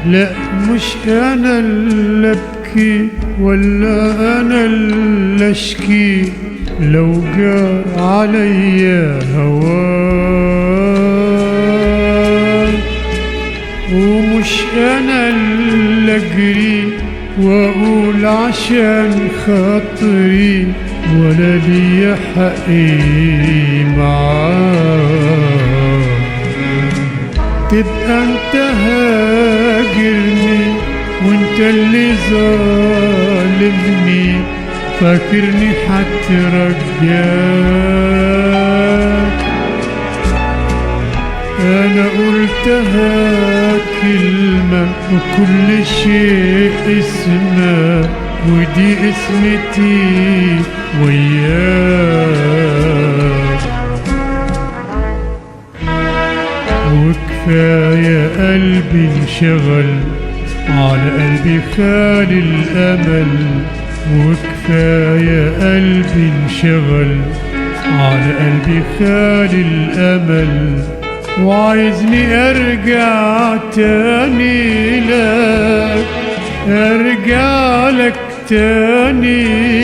لا مش انا اللي ابكي ولا انا اللي اشكي لو جاء عليا هواك، ومش انا اللي اجري واقول عشان خاطري ولا لي حقي معاك. تبقى انت هاجرني وانت اللي ظالمني، فاكرني هترجاك. انا قلتها كلمة وكل شيء اسمه، ودي اسمتي وياك. وكفاية قلبي انشغل على قلبي خالي الأمل، وكفاية قلبي انشغل على قلبي خالي الأمل، وعايزني أرجع تاني لك، أرجع لك تاني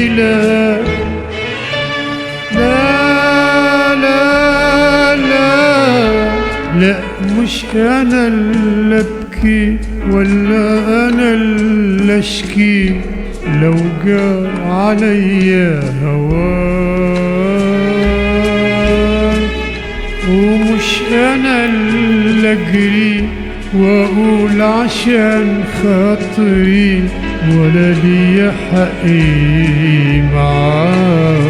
لك. لا لا لا لا مش أنا اللي أبكي ولا أنا اللي أشكي لو جاء عليا هواك، ومش أنا اللي أجري وأقول عشان خاطري ولا لي حقي معاك.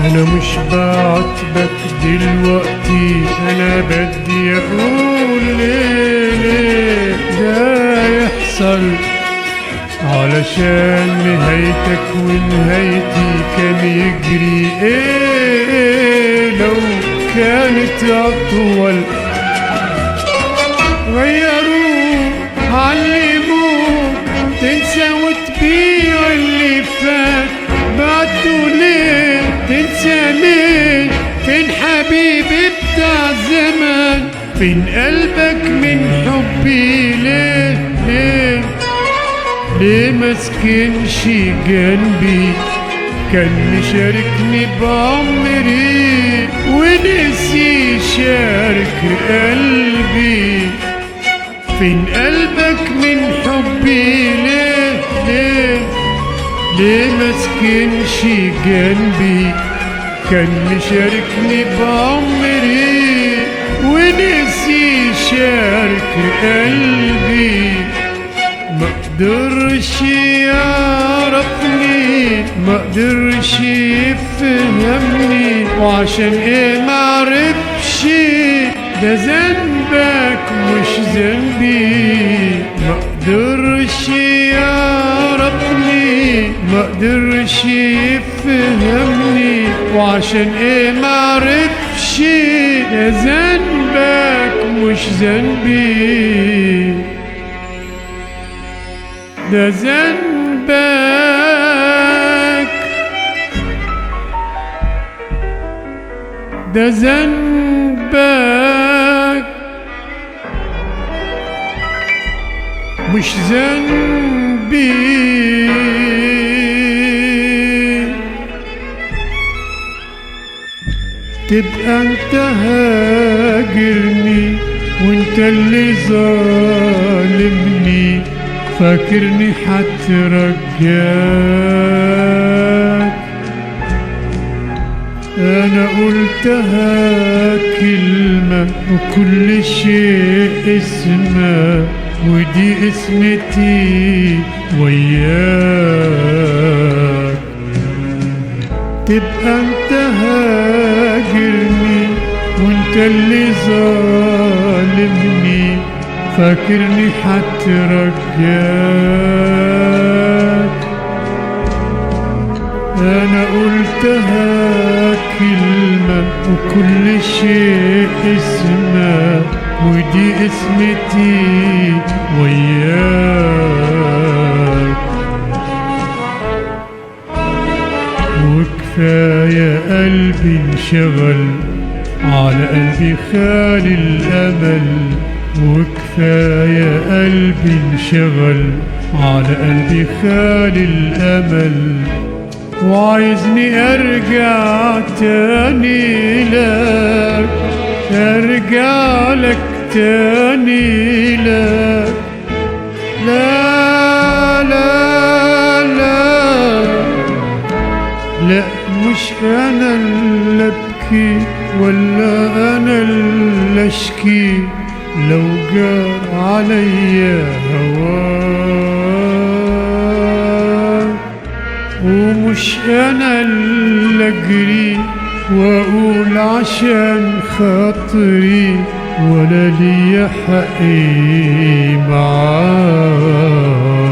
أنا مش بعاتبك دلوقتي، أنا بدي أقول ليه ده يحصل، علشان نهايتك ونهايتي كان يجري إيه لو كانت أطول. غيروك علموك تنسى وتبيع اللي فات، بعدوا ليه تنسى ليه؟ فين حبيبي بتاع زمان؟ فين قلبك من حبي؟ ليه ليه ليه مسكنش جنبي؟ كان مشاركني بعمري ونسي شارك قلبي. فين قلبك من حبي؟ ليه ليه ليه مسكنش جنبي؟ كان مشاركني بعمري ونسي شارك قلبي. مقدرش يعرفني، مقدرش يفهمني، وعشان ايه معرفش؟ ده ذنبك مش ذنبي. مقدرش يعرفني، مقدرش يفهمني، وعشان ايه معرفش؟ ده ذنبك مش ذنبي. ده ذنبك، ده ذنبك مش ذنبي. تبقى انت هاجرني وانت اللي ظالمني، فاكرني حترجاك. أنا قلتها كلمة وكل شيء اسمه، ودي اسمتي وياك. تبقى انت هاجرني وانت اللي ظالمني، فاكرني حترجاك. أنا قلتها كلمة وكل شيء اسمه، ودي اسمتي وياك. وكفاية قلبي انشغل على قلبي خالي الأمل، وكفاية قلبي انشغل على قلبي خالي الأمل، وعايزني ارجع تاني لك، ارجع لك تاني لك. لا لا لا لا، مش انا اللي ابكي ولا انا اللي اشكي، لو جار عليا هواك. ومش انا اللي اجري واقول عشان خاطري، ولا ليا حقي معاك.